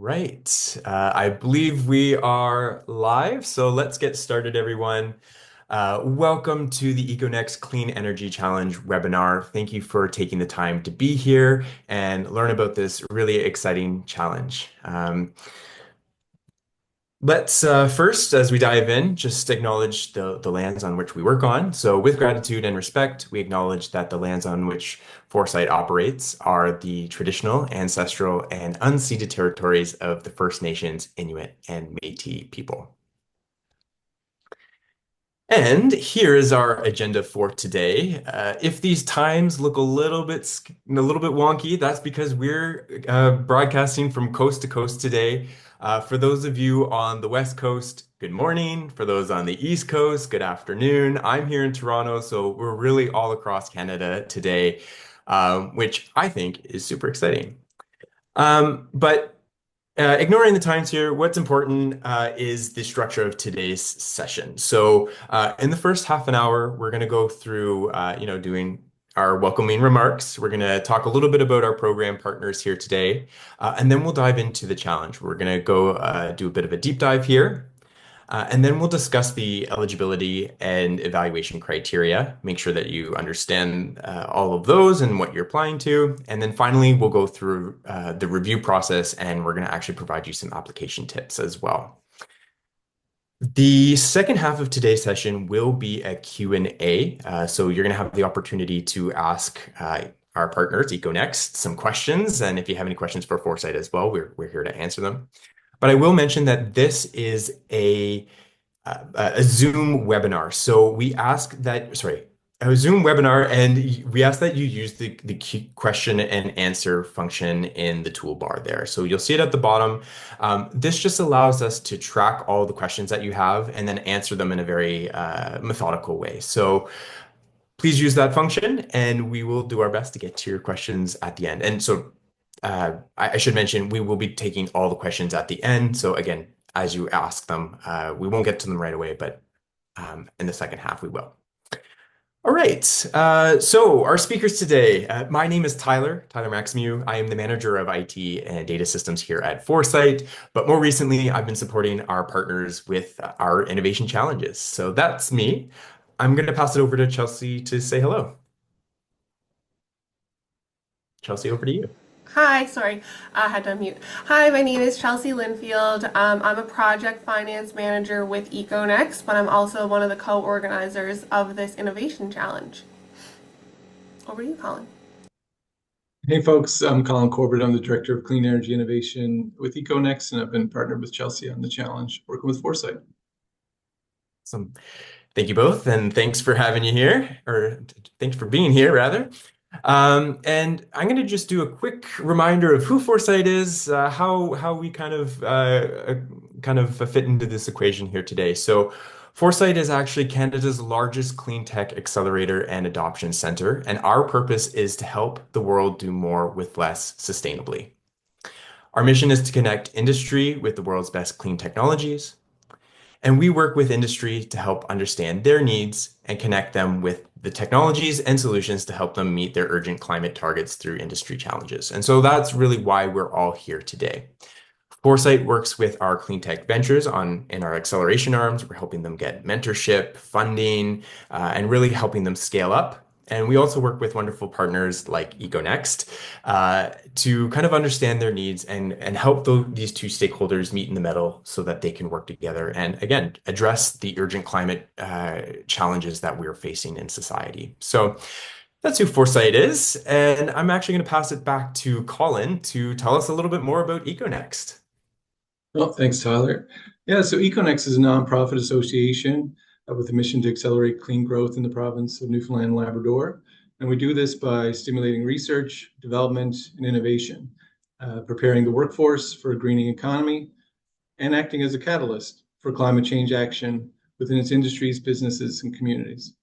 Right. I believe we are live, so let's get started, everyone. Welcome to the Econext Clean Energy Challenge webinar. Thank you for taking the time to be here and learn about this really exciting challenge. Let's first, as we dive in, just acknowledge the lands on which we work on. So, with gratitude and respect, we acknowledge that the lands on which Foresight operates are the traditional, ancestral, and unceded territories of the First Nations, Inuit, and Métis people. And here is our agenda for today. If these times look a little bit wonky, that's because we're broadcasting from coast to coast today. For those of you on the West Coast, good morning. For those on the East Coast, good afternoon. I'm here in Toronto, so we're really all across Canada today, which I think is super exciting. But ignoring the times here, what's important is the structure of today's session. So in the first half an hour, we're going to go through, doing our welcoming remarks. We're going to talk a little bit about our program partners here today, and then we'll dive into the challenge. We're going to go do a bit of a deep dive here. And then we'll discuss the eligibility and evaluation criteria, make sure that you understand all of those and what you're applying to. And then finally, we'll go through the review process and we're going to actually provide you some application tips as well. The second half of today's session will be a Q&A. So you're going to have the opportunity to ask our partners, Econext, some questions. And if you have any questions for Foresight as well, we're here to answer them. But I will mention that this is a Zoom webinar. So we ask that, sorry, a Zoom webinar, and we ask that you use the question and answer function in the toolbar there. So you'll see it at the bottom. This just allows us to track all the questions that you have and then answer them in a very methodical way. So please use that function and we will do our best to get to your questions at the end. And so I should mention, we will be taking all the questions at the end. So again, as you ask them, we won't get to them right away, but in the second half, we will. All right. So our speakers today, my name is Tyler Maxmew. I am the manager of IT and data systems here at Foresight. But more recently, I've been supporting our partners with our innovation challenges. So that's me. I'm going to pass it over to Chelsea to say hello. Chelsea, over to you. Hi, sorry, I had to unmute. Hi, my name is Chelsea Linfield. I'm a project finance manager with Econext, but I'm also one of the co-organizers of this innovation challenge. Over to you, Colin. Hey folks, I'm Colin Corbett. I'm the Director of Clean Energy Innovation with Econext, and I've been partnered with Chelsea on the challenge, working with Foresight. Awesome. Thank you both, and thanks for having you here, or thanks for being here, rather. And I'm going to just do a quick reminder of who Foresight is, how we kind of fit into this equation here today. So, Foresight is actually Canada's largest clean tech accelerator and adoption center, and our purpose is to help the world do more with less sustainably. Our mission is to connect industry with the world's best clean technologies. And we work with industry to help understand their needs and connect them with the technologies and solutions to help them meet their urgent climate targets through industry challenges. And so that's really why we're all here today. Foresight works with our clean tech ventures in our acceleration arms. We're helping them get mentorship, funding, and really helping them scale up. And we also work with wonderful partners like Econext to kind of understand their needs and help these two stakeholders meet in the middle so that they can work together and, again, address the urgent climate challenges that we're facing in society. So that's who Foresight is. And I'm actually going to pass it back to Colin to tell us a little bit more about Econext. Well, thanks, Tyler. Yeah, so Econext is a nonprofit association with a mission to accelerate clean growth in the province of Newfoundland and Labrador. And we do this by stimulating research, development, and innovation, preparing the workforce for a greening economy, and acting as a catalyst for climate change action within its industries, businesses, and communities.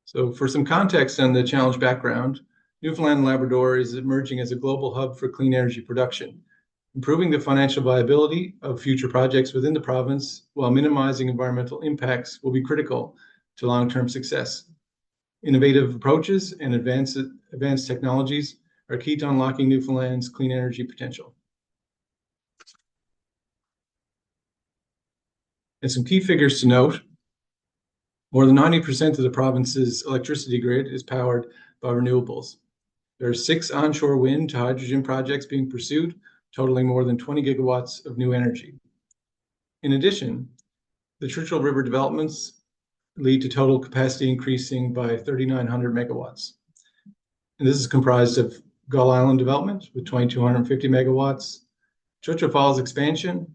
So for some context on the challenge background, Newfoundland and Labrador is emerging as a global hub for clean energy production. Improving the financial viability of future projects within the province while minimizing environmental impacts will be critical to long-term success. Innovative approaches and advanced technologies are key to unlocking Newfoundland's clean energy potential. And some key figures to note: more than 90% of the province's electricity grid is powered by renewables. There are 6 onshore wind to hydrogen projects being pursued, totaling more than 20 gigawatts of new energy. In addition, the Churchill River developments lead to total capacity increasing by 3,900 megawatts. And this is comprised of Gull Island development with 2,250 megawatts, Churchill Falls expansion,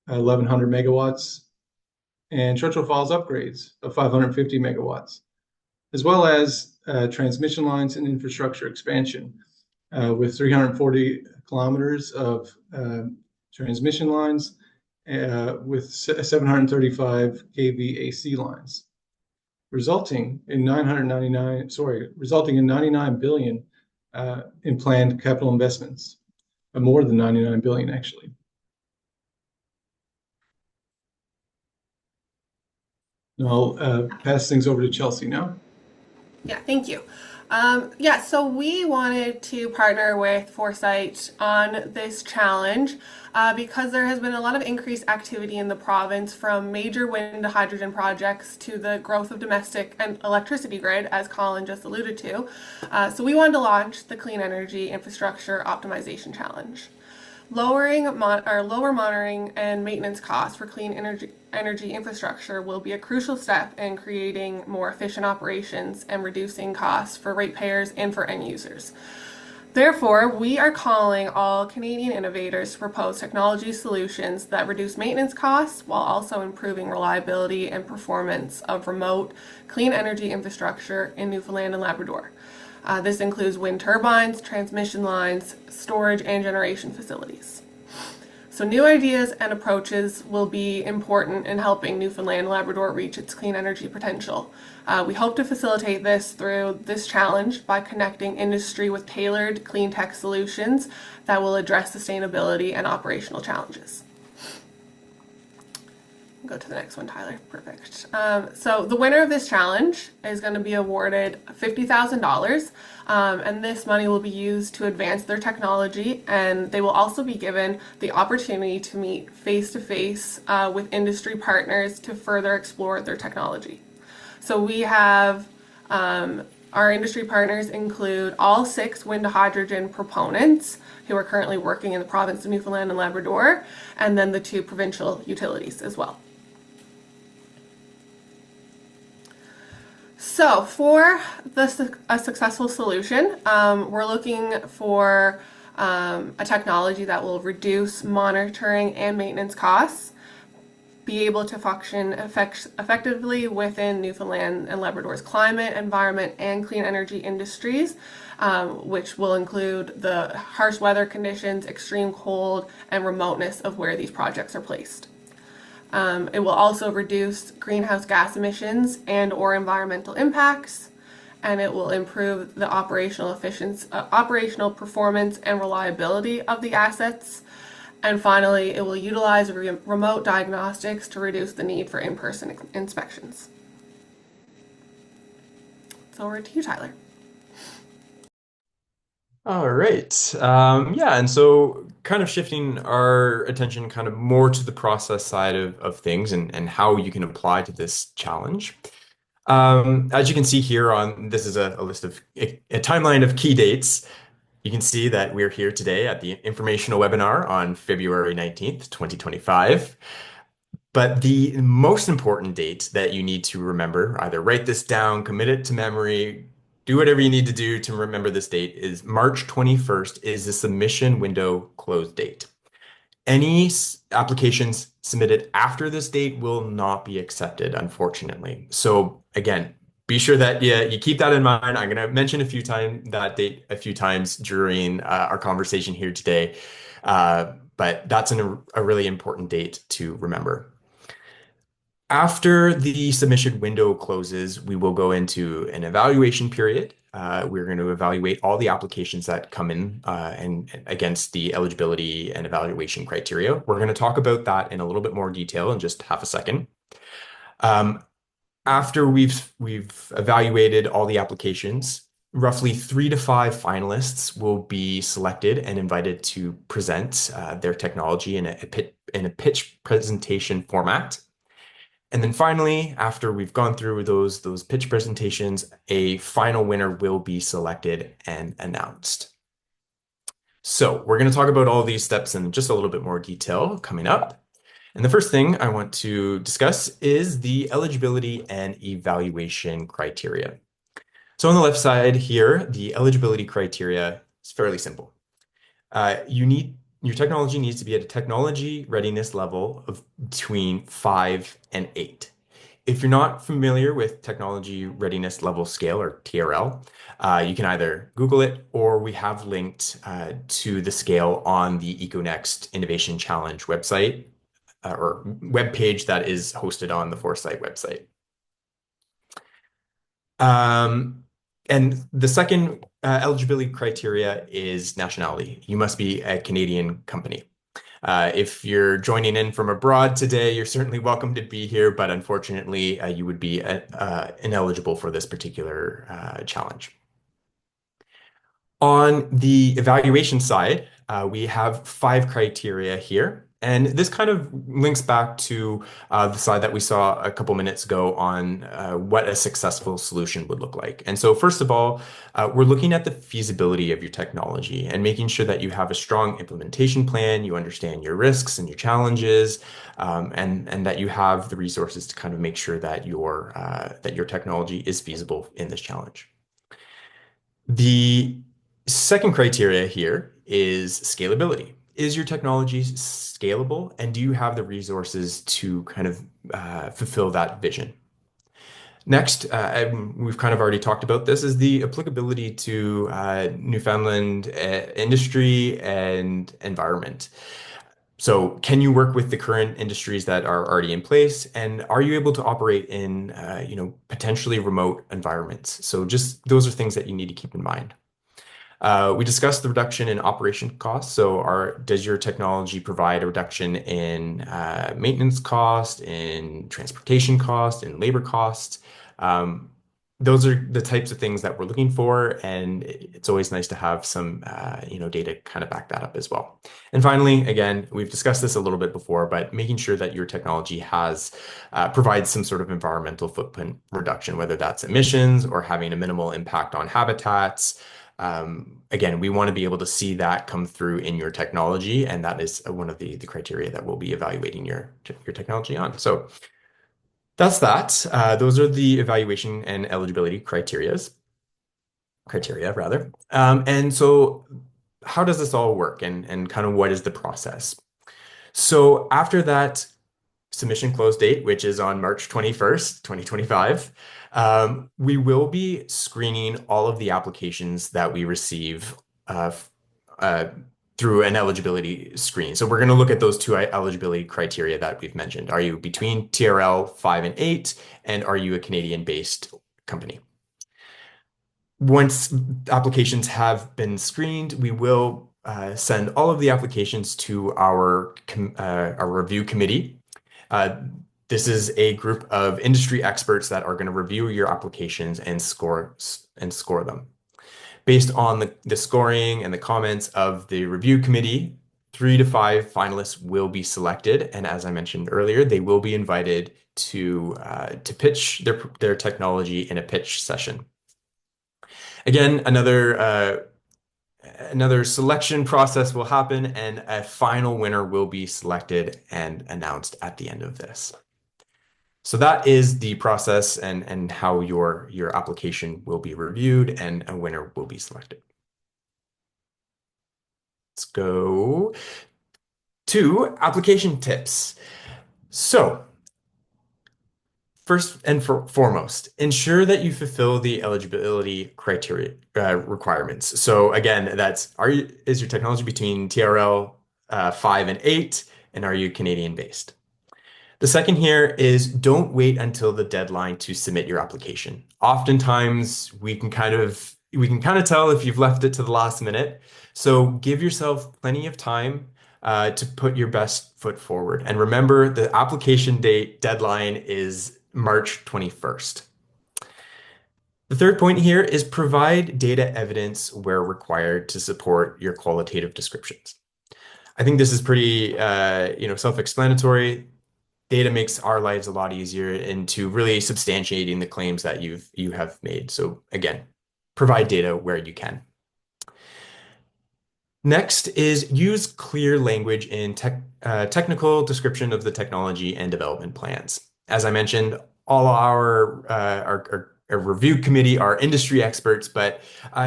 1,100 megawatts, and Churchill Falls upgrades of 550 megawatts, as well as transmission lines and infrastructure expansion with 340 kilometers of transmission lines with 735 kV AC lines, resulting in 99 billion in planned capital investments, more than 99 billion actually. I'll pass things over to Chelsea now. Yeah, thank you. So we wanted to partner with Foresight on this challenge because there has been a lot of increased activity in the province, from major wind to hydrogen projects to the growth of domestic and electricity grid, as Colin just alluded to. So we wanted to launch the Clean Energy Infrastructure Optimization Challenge. Lower monitoring and maintenance costs for clean energy infrastructure will be a crucial step in creating more efficient operations and reducing costs for ratepayers and for end users. Therefore, we are calling all Canadian innovators to propose technology solutions that reduce maintenance costs while also improving reliability and performance of remote clean energy infrastructure in Newfoundland and Labrador. This includes wind turbines, transmission lines, storage, and generation facilities. So new ideas and approaches will be important in helping Newfoundland and Labrador reach its clean energy potential. We hope to facilitate this through this challenge by connecting industry with tailored clean tech solutions that will address sustainability and operational challenges. Go to the next one, Tyler. Perfect. So the winner of this challenge is going to be awarded $50,000, and this money will be used to advance their technology, and they will also be given the opportunity to meet face-to-face with industry partners to further explore their technology. So we have our industry partners include all 6 wind to hydrogen proponents who are currently working in the province of Newfoundland and Labrador, and then the 2 provincial utilities as well. So for a successful solution, we're looking for a technology that will reduce monitoring and maintenance costs, be able to function effectively within Newfoundland and Labrador's climate, environment, and clean energy industries, which will include the harsh weather conditions, extreme cold, and remoteness of where these projects are placed. It will also reduce greenhouse gas emissions and or environmental impacts, and it will improve the operational efficiency, operational performance and reliability of the assets. And finally, it will utilize remote diagnostics to reduce the need for in-person inspections. So over to you, Tyler. All right. And so kind of shifting our attention kind of more to the process side of things and how you can apply to this challenge. As you can see here this is a list of a timeline of key dates. You can see that we're here today at the informational webinar on February 19th, 2025. But the most important date that you need to remember, either write this down, commit it to memory, do whatever you need to do to remember this date, is March 21st is the submission window close date. Any applications submitted after this date will not be accepted, unfortunately. So again, be sure that you keep that in mind. I'm going to mention that date a few times during our conversation here today, but that's a really important date to remember. After the submission window closes, we will go into an evaluation period. We're going to evaluate all the applications that come in and against the eligibility and evaluation criteria. We're going to talk about that in a little bit more detail in just half a second. After we've evaluated all the applications, Roughly 3 to 5 finalists will be selected and invited to present their technology in a pitch presentation format. And then finally, after we've gone through those pitch presentations, a final winner will be selected and announced. So we're going to talk about all these steps in just a little bit more detail coming up. And the first thing I want to discuss is the eligibility and evaluation criteria. So on the left side here, the eligibility criteria is fairly simple. Your technology needs to be at a technology readiness level of between 5 and 8. If you're not familiar with technology readiness level scale or TRL, you can either Google it or we have linked to the scale on the Econext Innovation Challenge website or web page that is hosted on the Foresight website. And the second eligibility criteria is nationality. You must be a Canadian company. If you're joining in from abroad today, you're certainly welcome to be here, but unfortunately, you would be ineligible for this particular challenge. On the evaluation side, we have 5 criteria here. And this kind of links back to the slide that we saw a couple minutes ago on what a successful solution would look like. And so first of all, we're looking at the feasibility of your technology and making sure that you have a strong implementation plan, you understand your risks and your challenges, and that you have the resources to kind of make sure that your technology is feasible in this challenge. The second criteria here is scalability. Is your technology scalable, and do you have the resources to kind of fulfill that vision? Next, we've kind of already talked about this, is the applicability to Newfoundland industry and environment. So can you work with the current industries that are already in place, and are you able to operate in potentially remote environments? So just those are things that you need to keep in mind. We discussed the reduction in operation costs. So does your technology provide a reduction in maintenance cost, in transportation cost, in labor costs? Those are the types of things that we're looking for, and it's always nice to have some data kind of back that up as well. And finally, again, we've discussed this a little bit before, but making sure that your technology provides some sort of environmental footprint reduction, whether that's emissions or having a minimal impact on habitats. Again, we want to be able to see that come through in your technology, and that is one of the criteria that we'll be evaluating your technology on. So that's that. Those are the evaluation and eligibility criteria, rather. And so how does this all work, and kind of what is the process? So after that submission close date, which is on March 21st, 2025, we will be screening all of the applications that we receive through an eligibility screen. So we're going to look at those 2 eligibility criteria that we've mentioned. Are you between TRL 5 and 8, and are you a Canadian-based company? Once applications have been screened, we will send all of the applications to our review committee. This is a group of industry experts that are going to review your applications and score them. Based on the scoring and the comments of the review committee, 3 to 5 finalists will be selected, and as I mentioned earlier, they will be invited to pitch their technology in a pitch session. Again, another selection process will happen, and a final winner will be selected and announced at the end of this. So that is the process and how your application will be reviewed and a winner will be selected. Let's go to application tips. So first and foremost, ensure that you fulfill the eligibility criteria requirements. So again, is your technology between TRL 5 and 8, and are you Canadian based? The second here is don't wait until the deadline to submit your application. Oftentimes we can kind of tell if you've left it to the last minute. So give yourself plenty of time to put your best foot forward. And remember, the application date deadline is March 21st. The third point here is provide data evidence where required to support your qualitative descriptions. I think this is pretty, self-explanatory. Data makes our lives a lot easier into really substantiating the claims that you have made. So again, provide data where you can. Next is use clear language in technical description of the technology and development plans. As I mentioned, all our review committee are industry experts, but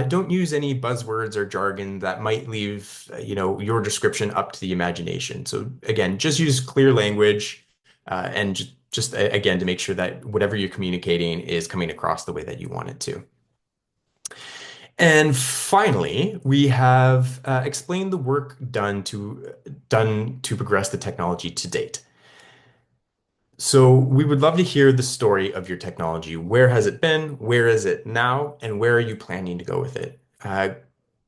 don't use any buzzwords or jargon that might leave your description up to the imagination. So again, just use clear language and just again to make sure that whatever you're communicating is coming across the way that you want it to. And finally, we have explained the work done to progress the technology to date. So we would love to hear the story of your technology. Where has it been? Where is it now? And where are you planning to go with it?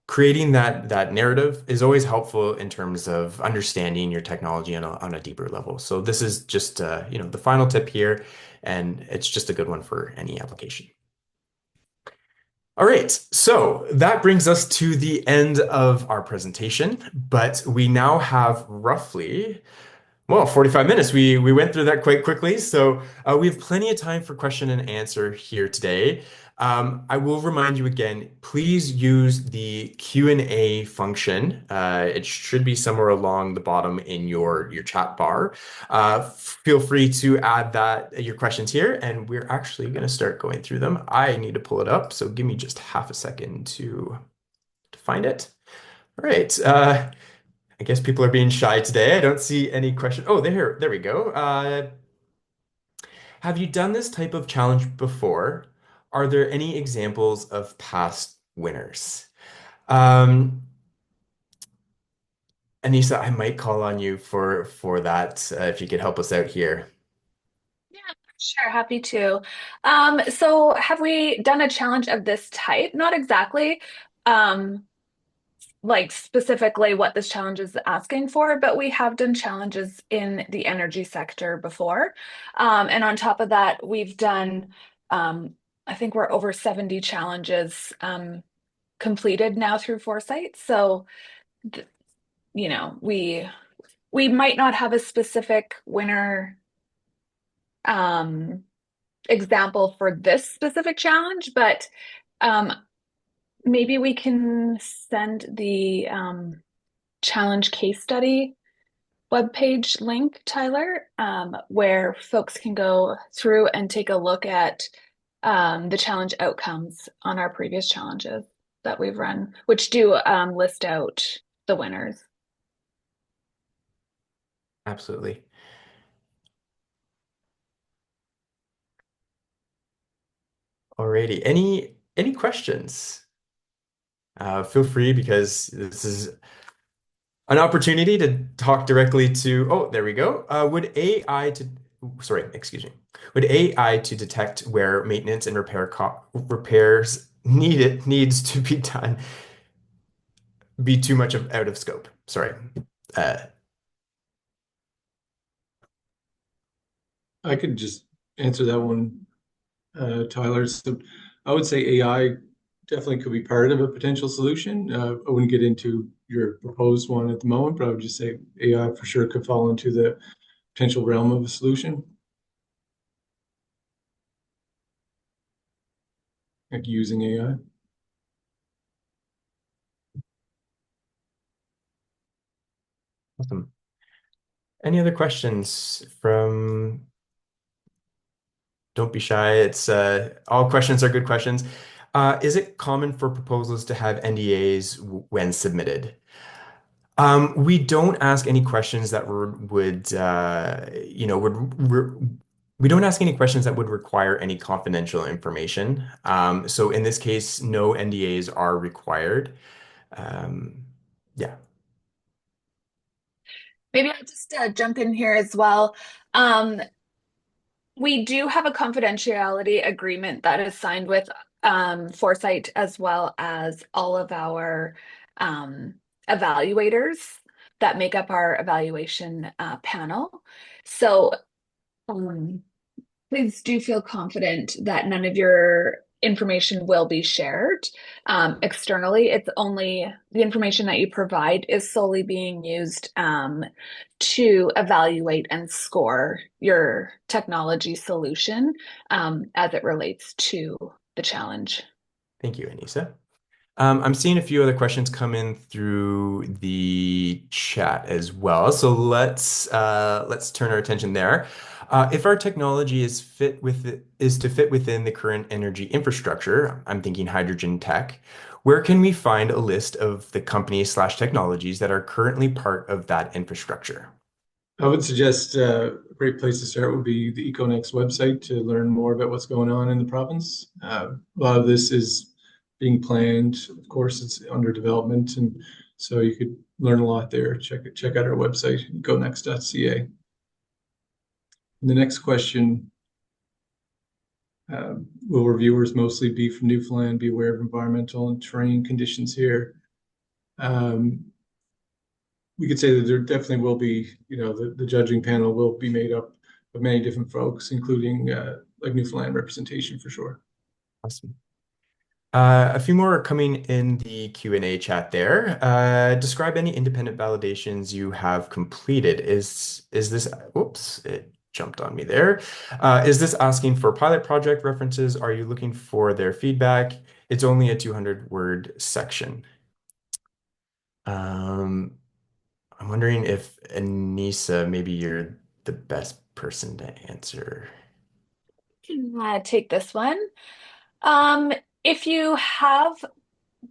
Creating that narrative is always helpful in terms of understanding your technology on a deeper level. So this is just the final tip here, and it's just a good one for any application. All right, so that brings us to the end of our presentation, but we now have roughly, well, 45 minutes. We went through that quite quickly, so we have plenty of time for question and answer here today. I will remind you again, please use the Q&A function. It should be somewhere along the bottom in your chat bar. Feel free to add your questions here, and we're actually going to start going through them. I need to pull it up, so give me just half a second to find it. All right. I guess people are being shy today. I don't see any question. Oh, there we go. Have you done this type of challenge before? Are there any examples of past winners? Anissa, I might call on you for that if you could help us out here. Yeah, sure, happy to. So have we done a challenge of this type? Not exactly. Like specifically what this challenge is asking for, but we have done challenges in the energy sector before. And on top of that, we've done, I think we're over 70 challenges completed now through Foresight. So, we might not have a specific winner example for this specific challenge, but maybe we can send the challenge case study webpage link, Tyler, where folks can go through and take a look at the challenge outcomes on our previous challenges that we've run, which do list out the winners. Absolutely. Alrighty. Any questions? Feel free because this is an opportunity to talk directly to, oh, there we go. Would AI to detect where maintenance and repairs needs to be done be too much out of scope? Sorry. I could just answer that one, Tyler. So I would say AI definitely could be part of a potential solution. I wouldn't get into your proposed one at the moment, but I would just say AI for sure could fall into the potential realm of a solution, like using AI. Awesome. Any other questions from, don't be shy. It's all questions are good questions. Is it common for proposals to have NDAs when submitted? We don't ask any questions that we don't ask any questions that would require any confidential information. So in this case, no NDAs are required. Yeah. Maybe I'll just jump in here as well. We do have a confidentiality agreement that is signed with Foresight as well as all of our evaluators that make up our evaluation panel. So please do feel confident that none of your information will be shared externally. It's only the information that you provide is solely being used to evaluate and score your technology solution as it relates to the challenge. Thank you, Anissa. I'm seeing a few other questions come in through the chat as well. So let's turn our attention there. If our technology is to fit within the current energy infrastructure, I'm thinking hydrogen tech, where can we find a list of the companies slash technologies that are currently part of that infrastructure? I would suggest a great place to start would be the Econext website to learn more about what's going on in the province. A lot of this is being planned. Of course, it's under development, and so you could learn a lot there. Check out our website, econext.ca. And the next question, will reviewers mostly be from Newfoundland be aware of environmental and terrain conditions here? We could say that there definitely will be, the judging panel will be made up of many different folks, including like Newfoundland representation for sure. Awesome. A few more are coming in the Q&A chat there. Describe any independent validations you have completed. Is this, oops, it jumped on me there. Is this asking for pilot project references? Are you looking for their feedback? It's only a 200-word section. I'm wondering if Anissa, maybe you're the best person to answer. Can take this one. If you have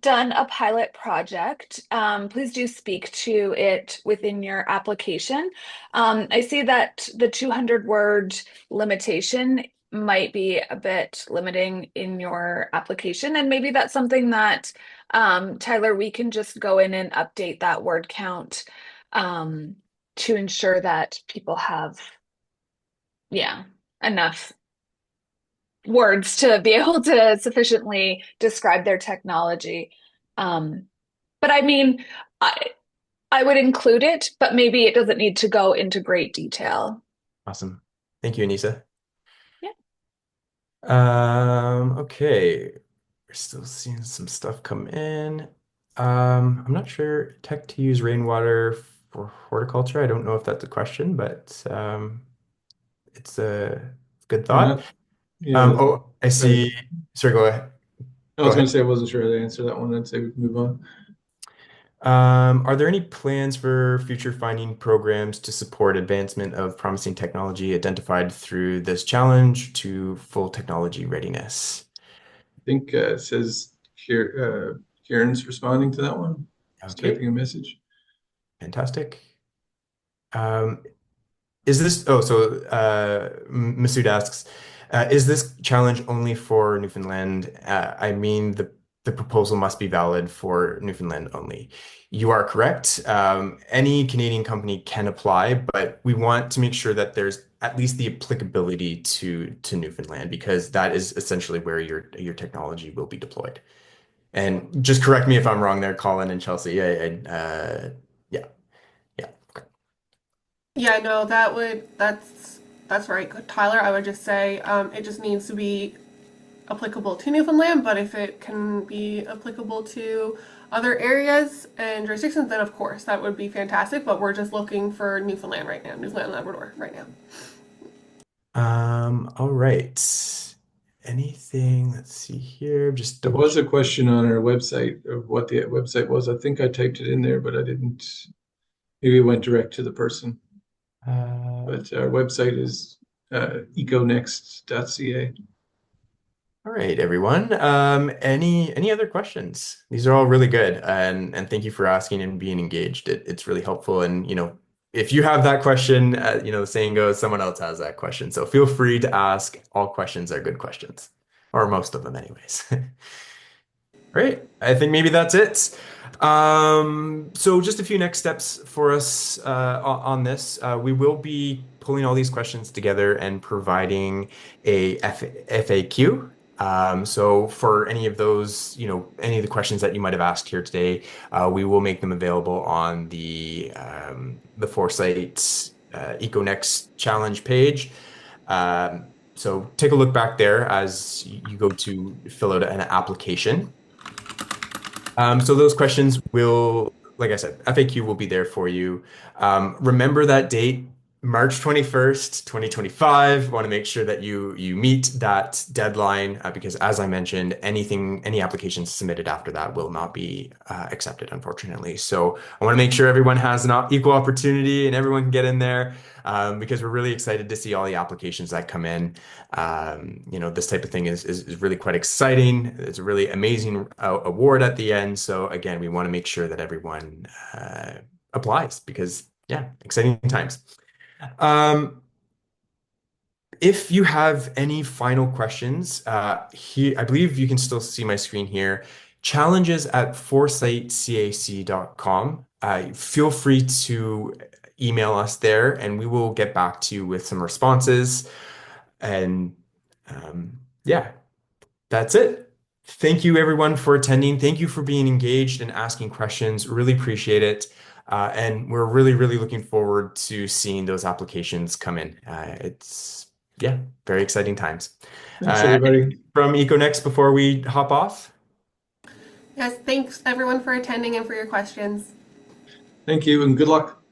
done a pilot project, please do speak to it within your application. I see that the 200-word limitation might be a bit limiting in your application, and maybe that's something that, Tyler, we can just go in and update that word count to ensure that people have, yeah, enough words to be able to sufficiently describe their technology. But I mean, I would include it, but maybe it doesn't need to go into great detail. Awesome. Thank you, Anissa. Yeah. Okay. We're still seeing some stuff come in. I'm not sure tech to use rainwater for horticulture. I don't know if that's a question, but it's a good We're thought. not, yeah, Oh, I see. Sorry, go ahead. I Go was going ahead. to say I wasn't sure how to answer that one. I'd say we can move on. Are there any plans for future funding programs to support advancement of promising technology identified through this challenge to full technology readiness? I think it says here, Kieran's responding to that one. He's Okay, typing a message. fantastic. Um, Is this, oh, so Masood asks, is this challenge only for Newfoundland? I mean, the proposal must be valid for Newfoundland only. You are correct. Any Canadian company can apply, but we want to make sure that there's at least the applicability to Newfoundland because that is essentially where your technology will be deployed. And just correct me if I'm wrong there, Colin and Chelsea. Yeah, yeah. Okay. Yeah, no, that's right, Tyler. I would just say it just needs to be applicable to Newfoundland, but if it can be applicable to other areas and jurisdictions, then of course that would be fantastic. But we're just looking for Newfoundland right now, Newfoundland and Labrador right now. All right. Anything, let's see here, just There double was a check. question on our website of what the website was. I think I typed it in there, but I didn't. Maybe it went direct to the person. Uh, But our website is econext.ca. all right, everyone. Any other questions? These are all really good, and thank you for asking and being engaged. It's really helpful. And if you have that question, the saying goes, someone else has that question. So feel free to ask. All questions are good questions, or most of them, anyways. Great. I think maybe that's it. So just a few next steps for us on this. We will be pulling all these questions together and providing a FAQ. So for any of those, any of the questions that you might have asked here today, we will make them available on the Foresight Econext challenge page. So take a look back there as you go to fill out an application. So those questions will, like I said, FAQ will be there for you. Remember that date, March 21st, 2025. Want to make sure that you meet that deadline because as I mentioned, any applications submitted after that will not be accepted, unfortunately. So I want to make sure everyone has an equal opportunity and everyone can get in there because we're really excited to see all the applications that come in. This type of thing is really quite exciting. It's a really amazing award at the end. So again, we want to make sure that everyone applies because yeah, exciting times. If you have any final questions, here I believe you can still see my screen here. Challenges at foresightcac.com. Feel free to email us there and we will get back to you with some responses. And yeah, that's it. Thank you everyone for attending. Thank you for being engaged and asking questions. Really appreciate it. And we're really, really looking forward to seeing those applications come in. Yeah, very exciting times. Thanks, everybody. From Econext before we hop off. Yes, thanks everyone for attending and for your questions. Thank you, and good luck.